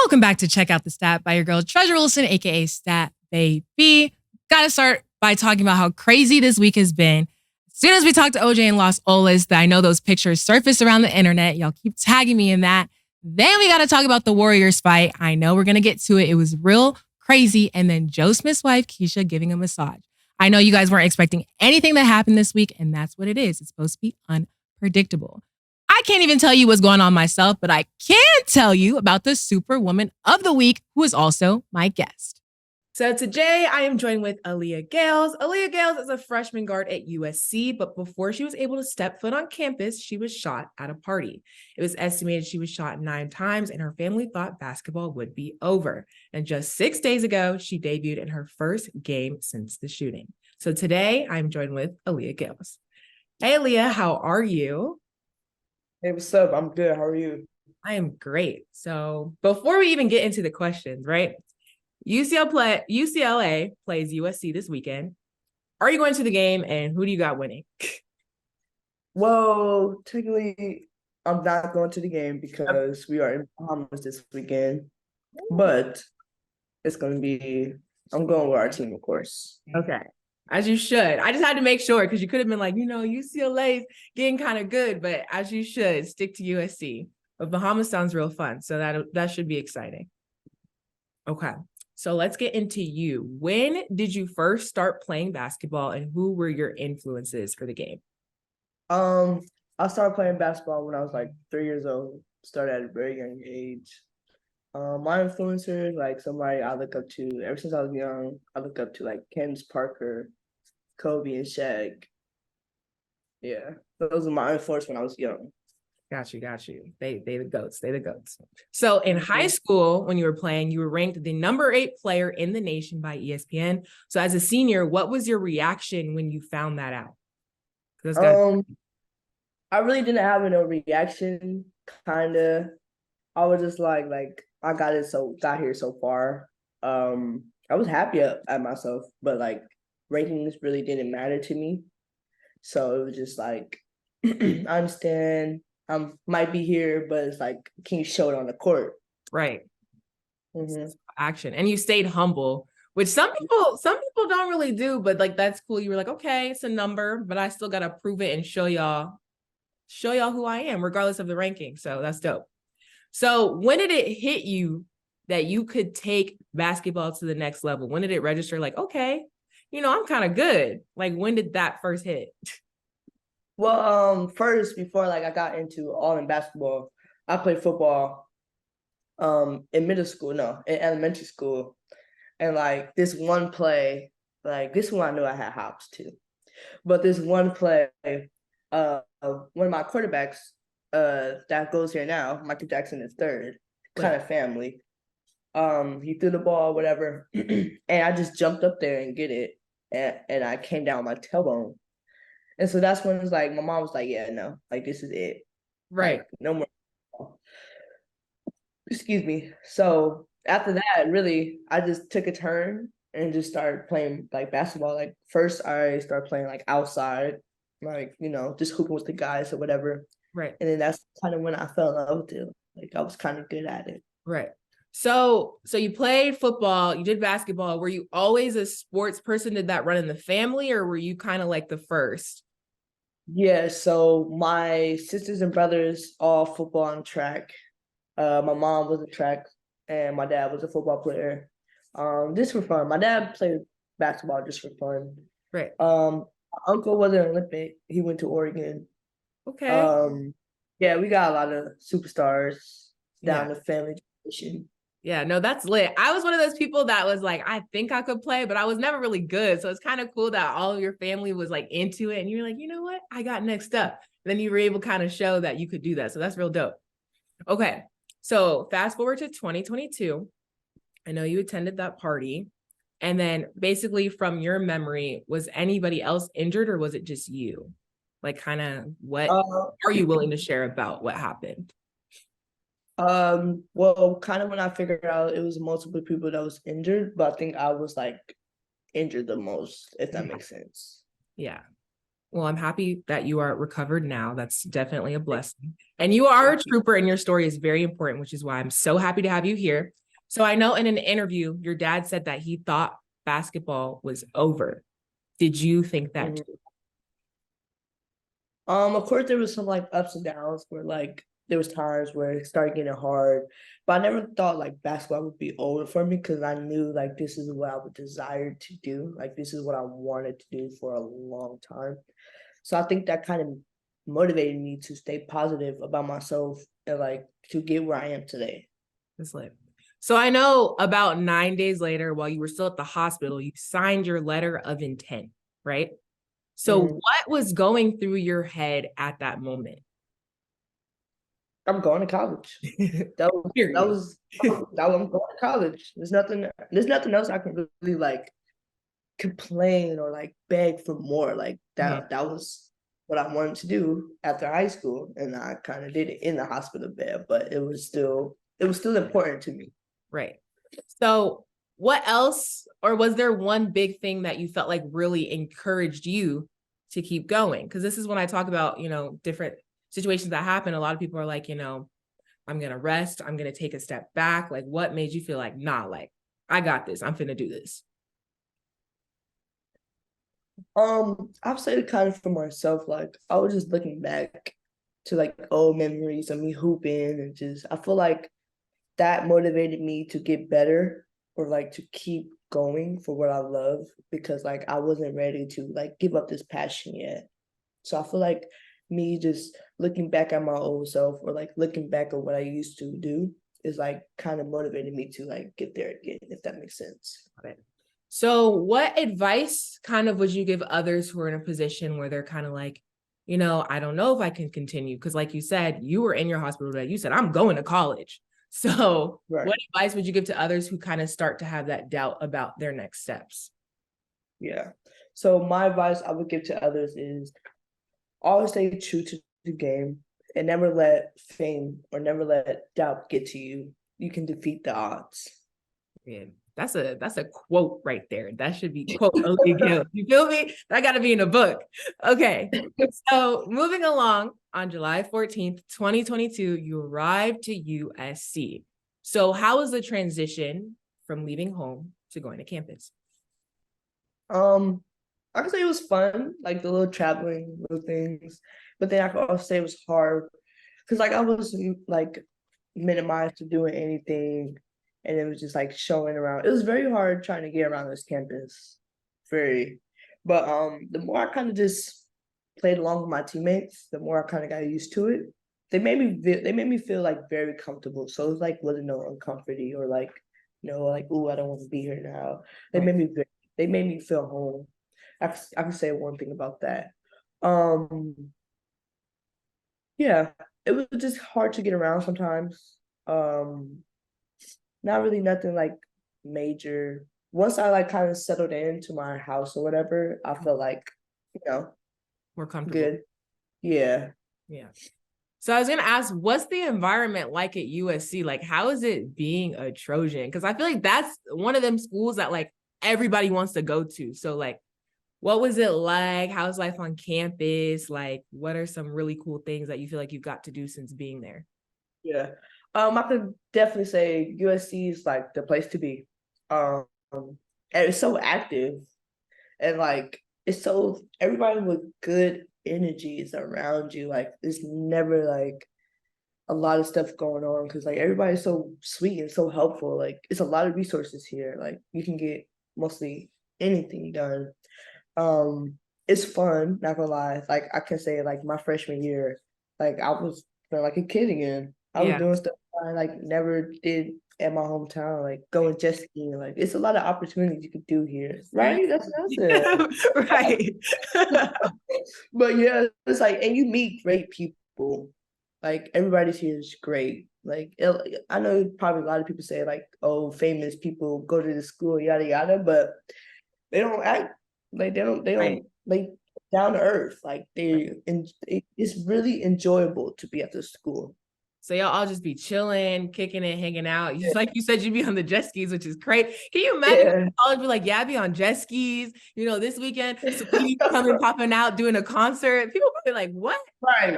Welcome back to Check Out the Stat by your girl Treasure Wilson, aka Stat Baby. Gotta start by talking about how crazy this week has been. As soon as we talked to OJ and Los Olas, I know those pictures surfaced around the internet. Y'all keep tagging me in that. Then we gotta talk about the Warriors fight. I know we're gonna get to it. It was real crazy. And then Joe Smith's wife, Keisha, giving a massage. I know you guys weren't expecting anything that happened this week, and that's what it is. It's supposed to be unpredictable. I can't even tell you what's going on myself, but I can tell you about the Superwoman of the Week, who is also my guest. So today I am joined with Aaliyah Gayles. Aaliyah Gayles is a freshman guard at USC, but before she was able to step foot on campus, she was shot at a party. It was estimated she was shot 9 times, and her family thought basketball would be over. And just 6 days ago, she debuted in her first game since the shooting. So today I'm joined with Aaliyah Gayles. Hey, Aaliyah, how are you? Hey, what's up? I'm good. How are you? I am great. So before we even get into the questions, right? UCLA plays USC this weekend. Are you going to the game, and who do you got winning? Well, technically, I'm not going to the game because we are in Bahamas this weekend. But it's going to be, I'm going with our team, of course. Okay. As you should. I just had to make sure because you could have been like, UCLA's getting kind of good, but as you should, stick to USC. But Bahamas sounds real fun, so that should be exciting. Okay, so let's get into you. When did you first start playing basketball, and who were your influences for the game? I started playing basketball when I was like 3 years old. Started at a very young age. My influencers, like somebody I look up to ever since I was young, I look up to like Candace Parker, Kobe, and Shaq. Yeah, those are my influence when I was young. Got you. They the goats. So in high school, when you were playing, you were ranked the number 8 player in the nation by ESPN. So as a senior, what was your reaction when you found that out? I really didn't have no reaction. Kinda, I was just like I got here so far. I was happy at myself, but like rankings really didn't matter to me. So it was just like, I understand I might be here, but it's like, can you show it on the court? Right. Mm-hmm. Action. And you stayed humble, which some people don't really do, but like, that's cool. You were like, okay, it's a number, but I still got to prove it and show y'all who I am, regardless of the ranking. So that's dope. So when did it hit you that you could take basketball to the next level? When did it register like, okay, I'm kind of good? Like, when did that first hit? Well, first, before like I got into all in basketball, I played football in elementary school. And like this one play, like this one I knew I had hops too. But this one play, one of my quarterbacks that goes here now, Michael Jackson is third, kind of family. He threw the ball, whatever, and I just jumped up there and get it, and I came down my tailbone. And so that's when it was like, my mom was like, yeah, no, like this is it. Right. Like, no more. Excuse me. So after that, really, I just took a turn and just started playing like basketball. Like first I started playing like outside, like, just hooping with the guys or whatever. Right. And then that's kind of when I fell in love with it. Like I was kind of good at it. Right. So you played football, you did basketball. Were you always a sports person? Did that run in the family, or were you kind of like the first? Yeah, so my sisters and brothers all football and track. My mom was a track, and my dad was a football player. Just for fun. My dad played basketball just for fun. Right. My uncle was an Olympic. He went to Oregon. Okay. Yeah, we got a lot of superstars down the family generation. Yeah, no, that's lit. I was one of those people that was like, I think I could play, but I was never really good. So it's kind of cool that all of your family was like into it. And you're like, you know what? I got next up. And then you were able to kind of show that you could do that. So that's real dope. Okay. So fast forward to 2022. I know you attended that party. And then basically from your memory, was anybody else injured, or was it just you? Like kind of what are you willing to share about what happened? Well, kind of when I figured out it was multiple people that was injured, but I think I was like injured the most, if that makes sense. Yeah. Well, I'm happy that you are recovered now. That's definitely a blessing. And you are a trooper, and your story is very important, which is why I'm so happy to have you here. So I know in an interview, your dad said that he thought basketball was over. Did you think that too? Of course there was some like ups and downs where like there was times where it started getting hard, but I never thought like basketball would be over for me because I knew like this is what I would desire to do. Like this is what I wanted to do for a long time. So I think that kind of motivated me to stay positive about myself and like to get where I am today. That's lit. So I know about 9 days later, while you were still at the hospital, you signed your letter of intent, right? So what was going through your head at that moment? I'm going to college. That was I'm going to college. There's nothing else I can really like complain or like beg for more. Like that was what I wanted to do after high school, and I kind of did it in the hospital bed, but it was still important to me. Right. So what else, or was there one big thing that you felt like really encouraged you to keep going? Because this is when I talk about, different situations that happen. A lot of people are like, I'm going to rest. I'm going to take a step back. Like, what made you feel like, nah, like, I got this. I'm finna do this. I've said it kind of for myself. Like, I was just looking back to like old memories of me hooping, and just, I feel like that motivated me to get better or like to keep going for what I love, because like I wasn't ready to like give up this passion yet. So I feel like me just looking back at my old self or like looking back at what I used to do is like kind of motivated me to like get there again, if that makes sense. So what advice kind of would you give others who are in a position where they're kind of like, I don't know if I can continue? Because like you said, you were in your hospital bed. You said, I'm going to college. So what advice would you give to others who kind of start to have that doubt about their next steps? Yeah. So my advice I would give to others is always stay true to the game and never let fame or never let doubt get to you. You can defeat the odds. Yeah, that's a quote right there. That should be quote Aaliyah Gayles. You feel me? That got to be in a book. Okay. So moving along, on July 14th, 2022, you arrived to USC. So how was the transition from leaving home to going to campus? I could say it was fun, like the little traveling, little things. But then I could also say it was hard because like I was like minimized to doing anything, and it was just like showing around. It was very hard trying to get around this campus. Very. But the more I kind of just played along with my teammates, the more I kind of got used to it. They made me feel like very comfortable. So it was like wasn't no uncomfortable or like like, oh, I don't want to be here now. They made me feel home. I can say one thing about that. Yeah, it was just hard to get around sometimes. Not really nothing like major. Once I like kind of settled into my house or whatever, I felt like, more comfortable. Good. Yeah. Yeah. So I was going to ask, what's the environment like at USC? Like, how is it being a Trojan? Because I feel like that's one of them schools that like everybody wants to go to. So like, what was it like? How's life on campus? Like, what are some really cool things that you feel like you've got to do since being there? Yeah. I could definitely say USC is like the place to be. And it's so active, and like it's so everybody with good energy is around you. Like there's never like a lot of stuff going on because like everybody's so sweet and so helpful. Like it's a lot of resources here. Like you can get mostly anything done. It's fun, not gonna lie. Like I can say like my freshman year, like I was feeling like a kid again. I was doing stuff I like never did at my hometown, like going jet skiing. Like it's a lot of opportunities you could do here, right? That's it. Right. But yeah, it's like, and you meet great people. Like everybody's here is great. Like I know probably a lot of people say like, oh, famous people go to the school, yada yada, but they don't act like they don't like down to earth. Like it's really enjoyable to be at the school. So y'all all just be chilling, kicking it, hanging out. Just like you said, you'd be on the jet skis, which is great. Can you imagine college be like, yeah, I'd be on jet skis, this weekend. So you coming, popping out, doing a concert. People probably like, what? Right.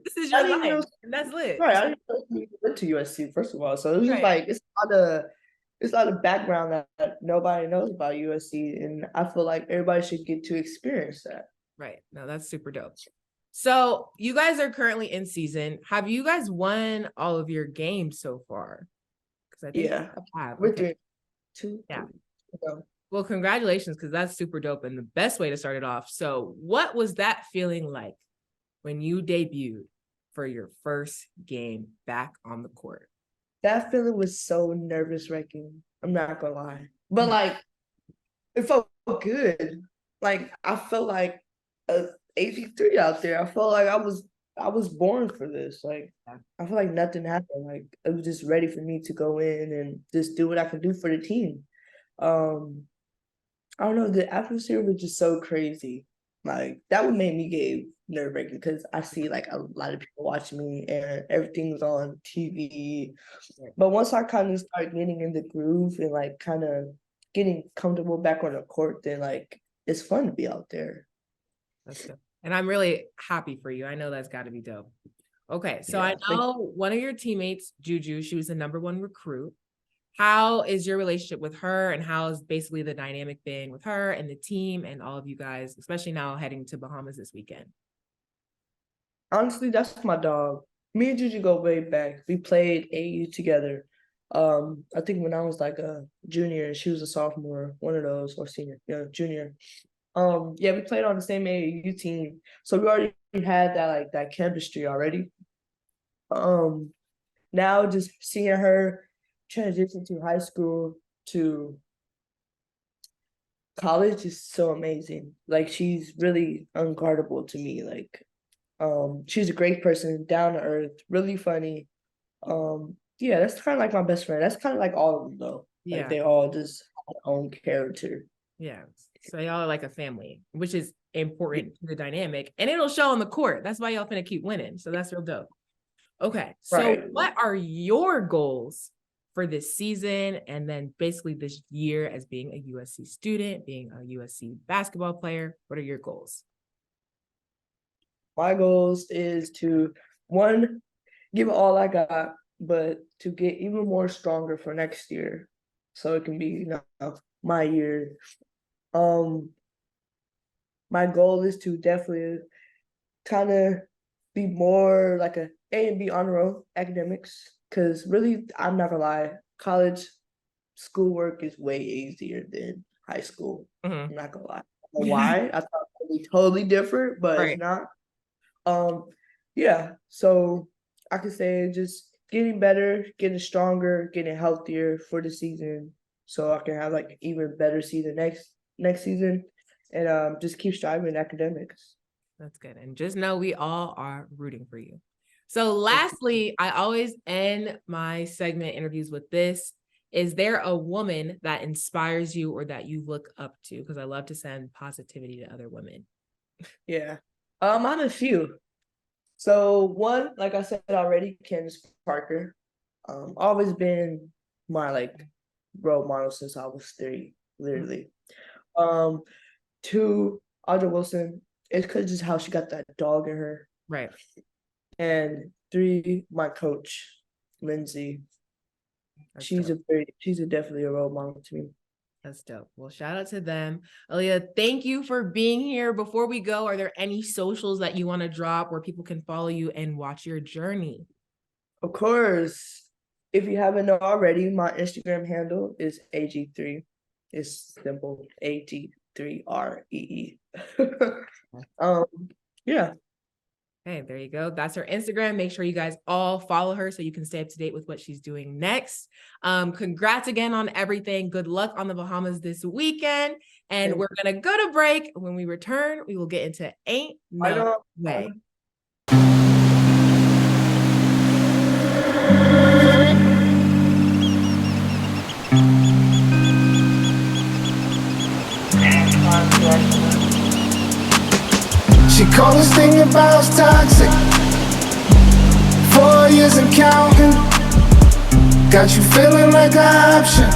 This is your life. And that's lit. Right. I didn't know you went to USC, first of all. So it was just like, it's a lot of background that nobody knows about USC. And I feel like everybody should get to experience that. Right. No, that's super dope. So you guys are currently in season. Have you guys won all of your games so far? Because I think you have. We're doing 2. Yeah. Well, congratulations, because that's super dope and the best way to start it off. So what was that feeling like when you debuted for your first game back on the court? That feeling was so nervous-wracking. I'm not gonna lie. But like, it felt good. Like, I felt like a AG3 out there. I felt like I was born for this. Like, I feel like nothing happened. Like, it was just ready for me to go in and just do what I can do for the team. I don't know, the atmosphere was just so crazy. Like, that would make me get nerve-wracking because I see like a lot of people watching me and everything's on TV. But once I kind of start getting in the groove and like kind of getting comfortable back on the court, then like it's fun to be out there. That's dope. And I'm really happy for you. I know that's got to be dope. Okay, so I know one of your teammates, Juju, she was the #1 recruit. How is your relationship with her, and how is basically the dynamic been with her and the team and all of you guys, especially now heading to Bahamas this weekend? Honestly, that's my dog. Me and Juju go way back. We played AU together. I think when I was like a junior and she was a sophomore, one of those, or senior, junior. We played on the same AAU team, so we already had that chemistry already. Now just seeing her transition to high school to college is so amazing. Like, she's really unguardable to me. Like, she's a great person, down to earth, really funny. That's kind of like my best friend. That's kind of like all of them though. Yeah, like, they all just have their own character. Yeah. So y'all are like a family, which is important to the dynamic, and it'll show on the court. That's why y'all finna keep winning. So that's real dope. Okay. So what are your goals for this season and then basically this year as being a USC student, being a USC basketball player? What are your goals? My goals is to, one, give it all I got, but to get even more stronger for next year, so it can be my year. My goal is to definitely kind of be more like a A and B honor roll academics, because really, I'm not gonna lie, college schoolwork is way easier than high school. I'm not gonna lie. I don't know why? I thought it would be totally different, but it's not. So I could say just getting better, getting stronger, getting healthier for the season, so I can have like even better season next season, and just keep striving in academics. That's good. And just know we all are rooting for you. So lastly, I always end my segment interviews with this. Is there a woman that inspires you or that you look up to? Because I love to send positivity to other women. Yeah. I have a few. So one, like I said already, Candace Parker. Always been my role model since I was 3, literally. 2, Audra Wilson. It's because just how she got that dog in her. Right. And 3, my coach, Lindsay. She's definitely a role model to me. That's dope. Well, shout out to them. Aaliyah, thank you for being here. Before we go, are there any socials that you want to drop where people can follow you and watch your journey? Of course. If you haven't know already, my Instagram handle is AG3. It's simple, AG3REE. Yeah. Hey, there you go. That's her Instagram. Make sure you guys all follow her so you can stay up to date with what she's doing next. Congrats again on everything. Good luck on the Bahamas this weekend. And we're going to go to break. When we return, we will get into Ain't No Way. She called this thing about toxic. For 4 years and counting. Got you feeling like an option.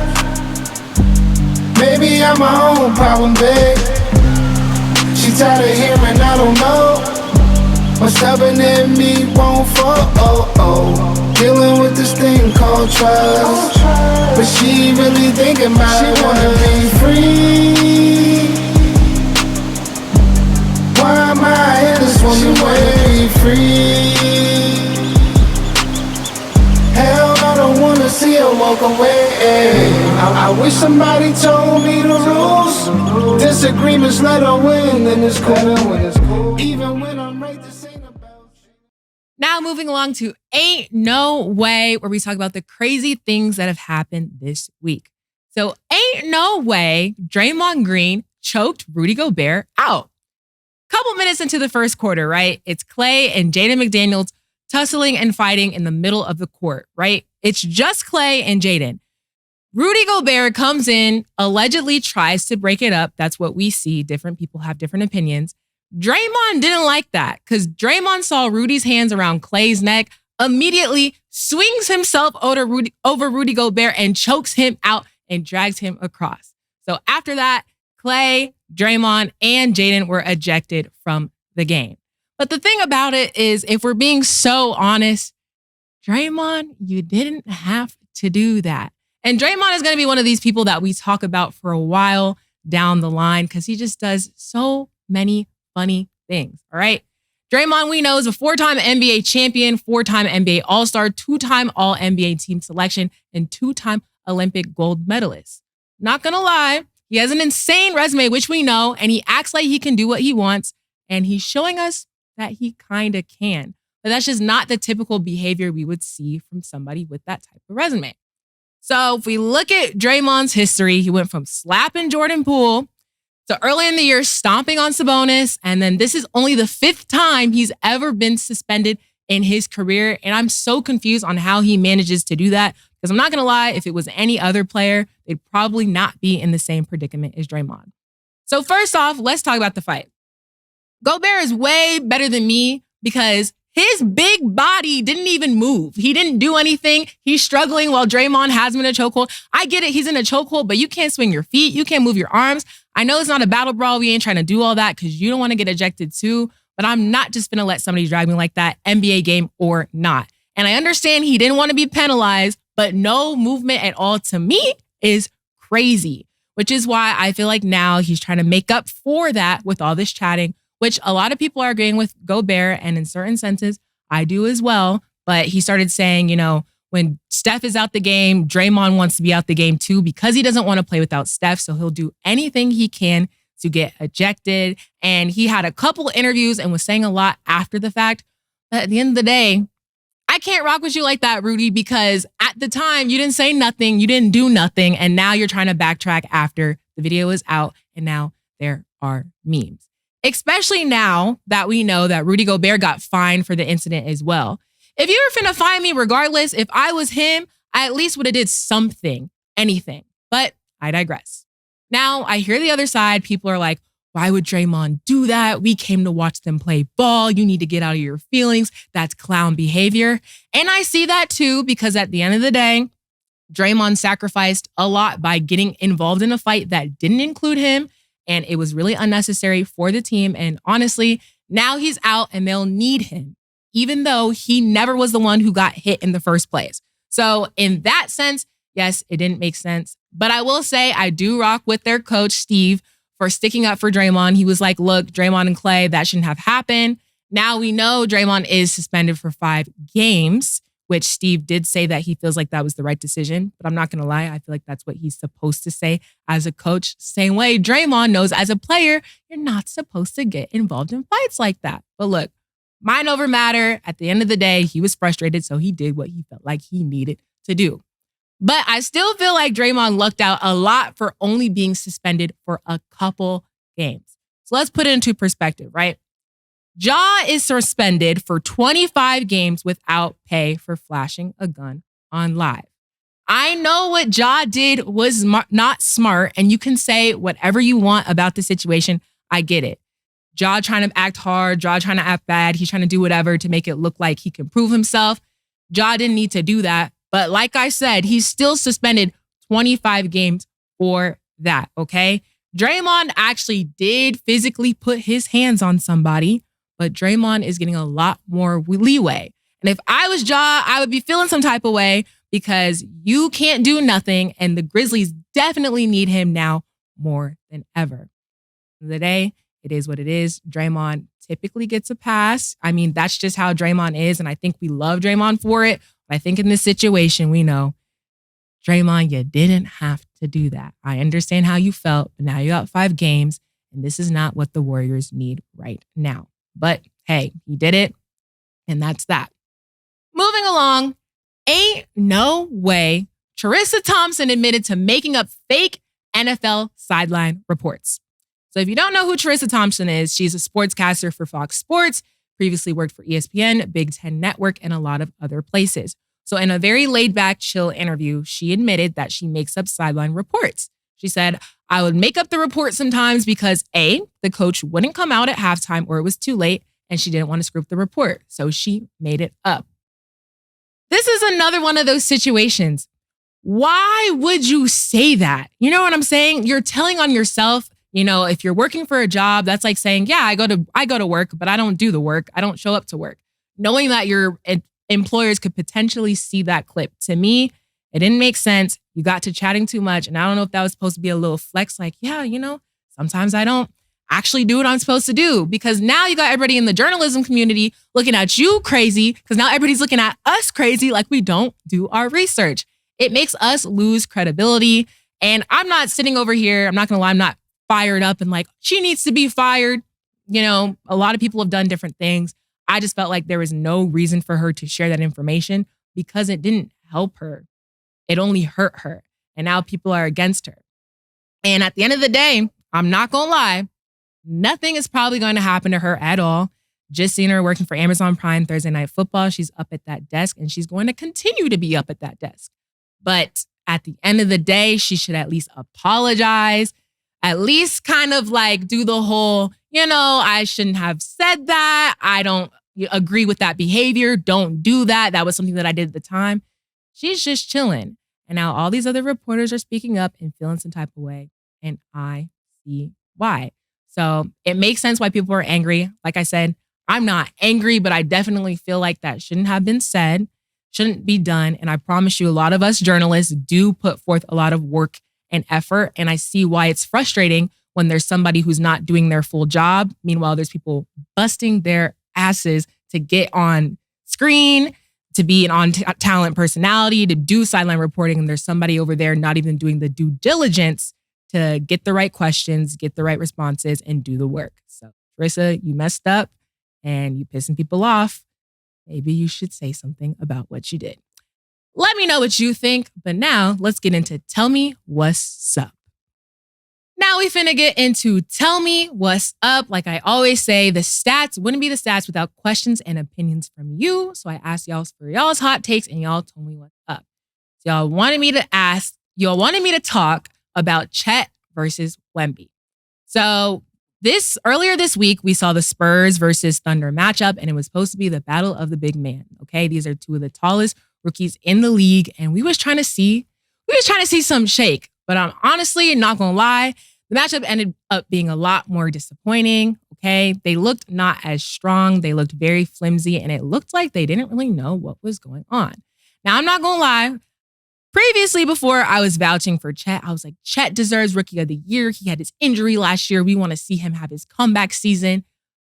Maybe I'm my own problem, babe. She tired of hearing I don't know. What's stubborn in me won't fall. Dealing with this thing called trust. But she really thinking about it. She wanna be free. Why am I in this woman? She wanna be free. Hell, I don't wanna see her walk away. I wish somebody told me the rules. Disagreements let her win, and it's cool. Even when I'm right, this ain't about you. Now moving along to Ain't No Way, where we talk about the crazy things that have happened this week. So ain't no way Draymond Green choked Rudy Gobert out. Couple minutes into the first quarter, right? It's Klay and Jaden McDaniels tussling and fighting in the middle of the court, right? It's just Klay and Jaden. Rudy Gobert comes in, allegedly tries to break it up. That's what we see. Different people have different opinions. Draymond didn't like that because Draymond saw Rudy's hands around Klay's neck, immediately swings himself over Rudy Gobert and chokes him out and drags him across. So after that, Klay, Draymond, and Jaden were ejected from the game. But the thing about it is, if we're being so honest, Draymond, you didn't have to do that. And Draymond is going to be one of these people that we talk about for a while down the line because he just does so many funny things, all right? Draymond, we know, is a 4-time NBA champion, 4-time NBA All-Star, 2-time All-NBA team selection, and 2-time Olympic gold medalist. Not going to lie, he has an insane resume, which we know, and he acts like he can do what he wants, and he's showing us that he kind of can. But that's just not the typical behavior we would see from somebody with that type of resume. So if we look at Draymond's history, he went from slapping Jordan Poole to early in the year stomping on Sabonis, and then this is only the 5th time he's ever been suspended in his career. And I'm so confused on how he manages to do that because I'm not going to lie, if it was any other player, they'd probably not be in the same predicament as Draymond. So first off, let's talk about the fight. Gobert is way better than me because his big body didn't even move. He didn't do anything. He's struggling while Draymond has him in a chokehold. I get it. He's in a chokehold, but you can't swing your feet. You can't move your arms. I know it's not a battle brawl. We ain't trying to do all that because you don't want to get ejected too, but I'm not just going to let somebody drag me like that, NBA game or not. And I understand he didn't want to be penalized, but no movement at all to me is crazy, which is why I feel like now he's trying to make up for that with all this chatting, which a lot of people are agreeing with Gobert, and in certain senses, I do as well. But he started saying, you know, when Steph is out the game, Draymond wants to be out the game too because he doesn't want to play without Steph. So he'll do anything he can to get ejected. And he had a couple interviews and was saying a lot after the fact. But at the end of the day, I can't rock with you like that, Rudy, because at the time you didn't say nothing, you didn't do nothing. And now you're trying to backtrack after the video is out. And now there are memes. Especially now that we know that Rudy Gobert got fined for the incident as well. If you were finna fine me regardless, if I was him, I at least would have did something, anything. But I digress. Now I hear the other side. People are like, why would Draymond do that? We came to watch them play ball. You need to get out of your feelings. That's clown behavior. And I see that too, because at the end of the day, Draymond sacrificed a lot by getting involved in a fight that didn't include him. And it was really unnecessary for the team. And honestly, now he's out and they'll need him, even though he never was the one who got hit in the first place. So in that sense, yes, it didn't make sense. But I will say I do rock with their coach, Steve, for sticking up for Draymond. He was like, look, Draymond and Klay, that shouldn't have happened. Now we know Draymond is suspended for 5 games, which Steve did say that he feels like that was the right decision. But I'm not going to lie. I feel like that's what he's supposed to say as a coach. Same way Draymond knows as a player, you're not supposed to get involved in fights like that. But look, mind over matter. At the end of the day, he was frustrated, so he did what he felt like he needed to do. But I still feel like Draymond lucked out a lot for only being suspended for a couple games. So let's put it into perspective, right? Ja is suspended for 25 games without pay for flashing a gun on live. I know what Ja did was not smart, and you can say whatever you want about the situation. I get it. Ja trying to act hard, Ja trying to act bad. He's trying to do whatever to make it look like he can prove himself. Ja didn't need to do that. But like I said, he's still suspended 25 games for that, okay? Draymond actually did physically put his hands on somebody, but Draymond is getting a lot more leeway. And if I was Ja, I would be feeling some type of way because you can't do nothing, and the Grizzlies definitely need him now more than ever. At the end of the day, it is what it is. Draymond typically gets a pass. I mean, that's just how Draymond is, and I think we love Draymond for it. But I think in this situation, we know, Draymond, you didn't have to do that. I understand how you felt, but now you got 5 games, and this is not what the Warriors need right now. But hey, he did it, and that's that. Moving along, ain't no way Charissa Thompson admitted to making up fake NFL sideline reports. So if you don't know who Charissa Thompson is, she's a sportscaster for Fox Sports, previously worked for ESPN, Big Ten Network, and a lot of other places. So in a very laid-back, chill interview, she admitted that she makes up sideline reports. She said, I would make up the report sometimes because A, the coach wouldn't come out at halftime or it was too late, and she didn't want to screw up the report. So she made it up. This is another one of those situations. Why would you say that? You know what I'm saying? You're telling on yourself. You know, if you're working for a job, that's like saying, yeah, I go to work, but I don't do the work. I don't show up to work. Knowing that your employers could potentially see that clip. To me, it didn't make sense. You got to chatting too much. And I don't know if that was supposed to be a little flex, like, yeah, you know, sometimes I don't actually do what I'm supposed to do, because now you got everybody in the journalism community looking at you crazy, because now everybody's looking at us crazy like we don't do our research. It makes us lose credibility. And I'm not sitting over here, I'm not going to lie, I'm not fired up and like, she needs to be fired. You know, a lot of people have done different things. I just felt like there was no reason for her to share that information because it didn't help her. It only hurt her. And now people are against her. And at the end of the day, I'm not going to lie, nothing is probably going to happen to her at all. Just seen her working for Amazon Prime Thursday Night Football. She's up at that desk and she's going to continue to be up at that desk. But at the end of the day, she should at least apologize, at least kind of like do the whole, you know, I shouldn't have said that. I don't agree with that behavior. Don't do that. That was something that I did at the time. She's just chilling. And now all these other reporters are speaking up and feeling some type of way. And I see why. So it makes sense why people are angry. Like I said, I'm not angry, but I definitely feel like that shouldn't have been said, shouldn't be done. And I promise you, a lot of us journalists do put forth a lot of work and effort. And I see why it's frustrating when there's somebody who's not doing their full job. Meanwhile, there's people busting their asses to get on screen, to be an on-talent personality, to do sideline reporting. And there's somebody over there not even doing the due diligence to get the right questions, get the right responses, and do the work. So, Charissa, you messed up and you pissing people off. Maybe you should say something about what you did. Let me know what you think. But now let's get into Tell Me What's Up. Now we finna get into Tell Me What's Up. Like I always say, the stats wouldn't be the stats without questions and opinions from you. So I asked y'all for y'all's hot takes and y'all told me what's up. So y'all wanted me to talk about Chet versus Wemby. So earlier this week, we saw the Spurs versus Thunder matchup, and it was supposed to be the battle of the big man. Okay, these are two of the tallest rookies in the league, and we was trying to see some shake. But I'm honestly not gonna lie, the matchup ended up being a lot more disappointing. Okay, they looked not as strong, they looked very flimsy, and it looked like they didn't really know what was going on. Now I'm not gonna lie. Previously, before I was vouching for Chet, I was like, Chet deserves Rookie of the Year. He had his injury last year. We want to see him have his comeback season.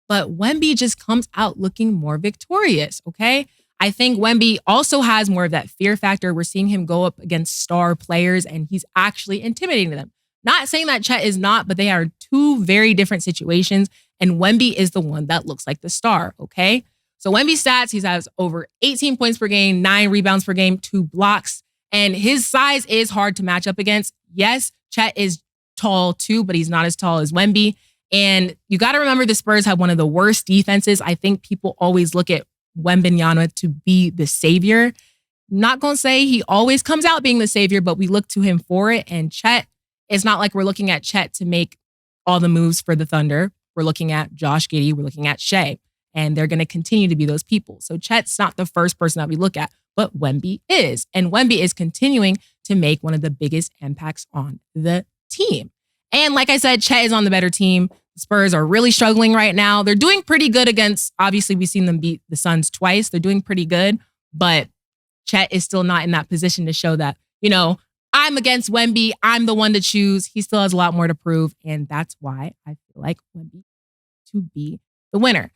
But Wemby just comes out looking more victorious, okay? I think Wemby also has more of that fear factor. We're seeing him go up against star players, and he's actually intimidating them. Not saying that Chet is not, but they are two very different situations, and Wemby is the one that looks like the star, okay? So Wemby's stats, he has over 18 points per game, 9 rebounds per game, 2 blocks. And his size is hard to match up against. Yes, Chet is tall too, but he's not as tall as Wemby. And you got to remember the Spurs have one of the worst defenses. I think people always look at Wembanyama to be the savior. Not going to say he always comes out being the savior, but we look to him for it. And Chet, it's not like we're looking at Chet to make all the moves for the Thunder. We're looking at Josh Giddey. We're looking at Shea. And they're going to continue to be those people. So Chet's not the first person that we look at. but Wemby is. And Wemby is continuing to make one of the biggest impacts on the team. And like I said, Chet is on the better team. The Spurs are really struggling right now. They're doing pretty good against, obviously, we've seen them beat the Suns twice. They're doing pretty good, but Chet is still not in that position to show that, I'm against Wemby. I'm the one to choose. He still has a lot more to prove. And that's why I feel like Wemby to be the winner.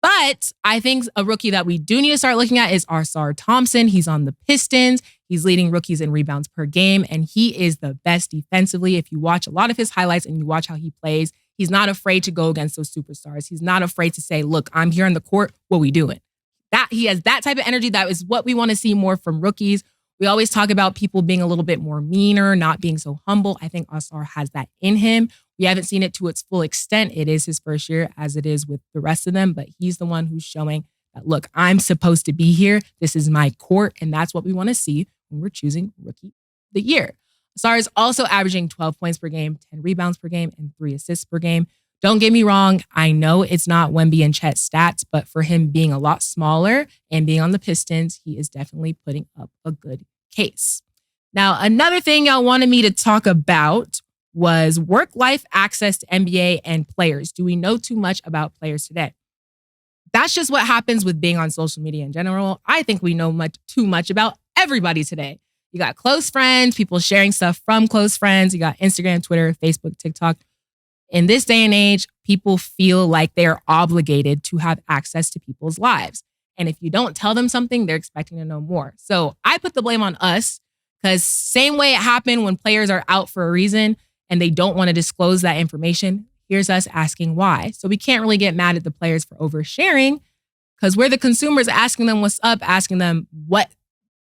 But I think a rookie that we do need to start looking at is Charissa Thompson. He's on the Pistons. He's leading rookies in rebounds per game. And he is the best defensively. If you watch a lot of his highlights and you watch how he plays, he's not afraid to go against those superstars. He's not afraid to say, look, I'm here on the court. What we doing? That he has that type of energy. That is what we want to see more from rookies. We always talk about people being a little bit more meaner, not being so humble. I think Charissa has that in him. We haven't seen it to its full extent. It is his first year, as it is with the rest of them, but he's the one who's showing that, look, I'm supposed to be here. This is my court, and that's what we want to see when we're choosing Rookie of the Year. Charissa is also averaging 12 points per game, 10 rebounds per game, and 3 assists per game. Don't get me wrong. I know it's not Wemby and Chet stats, but for him being a lot smaller and being on the Pistons, he is definitely putting up a good case. Now, another thing y'all wanted me to talk about was work-life access to NBA and players. Do we know too much about players today? That's just what happens with being on social media in general. I think we know too much about everybody today. You got close friends, people sharing stuff from close friends. You got Instagram, Twitter, Facebook, TikTok. In this day and age, people feel like they're obligated to have access to people's lives. And if you don't tell them something, they're expecting to know more. So I put the blame on us, because same way it happened when players are out for a reason and they don't want to disclose that information, here's us asking why. So we can't really get mad at the players for oversharing, because we're the consumers asking them what's up, asking them what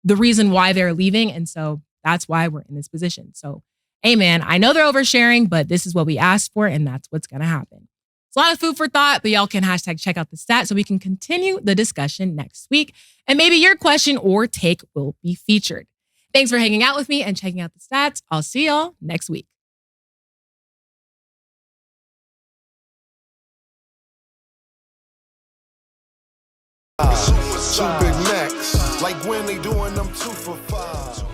the reason why they're leaving. And so that's why we're in this position. So, hey man, I know they're oversharing, but this is what we asked for, and that's what's going to happen. It's a lot of food for thought, but y'all can hashtag check out the stats so we can continue the discussion next week. And maybe your question or take will be featured. Thanks for hanging out with me and checking out the stats. I'll see y'all next week. Two big necks, like when they doing them 2 for $5.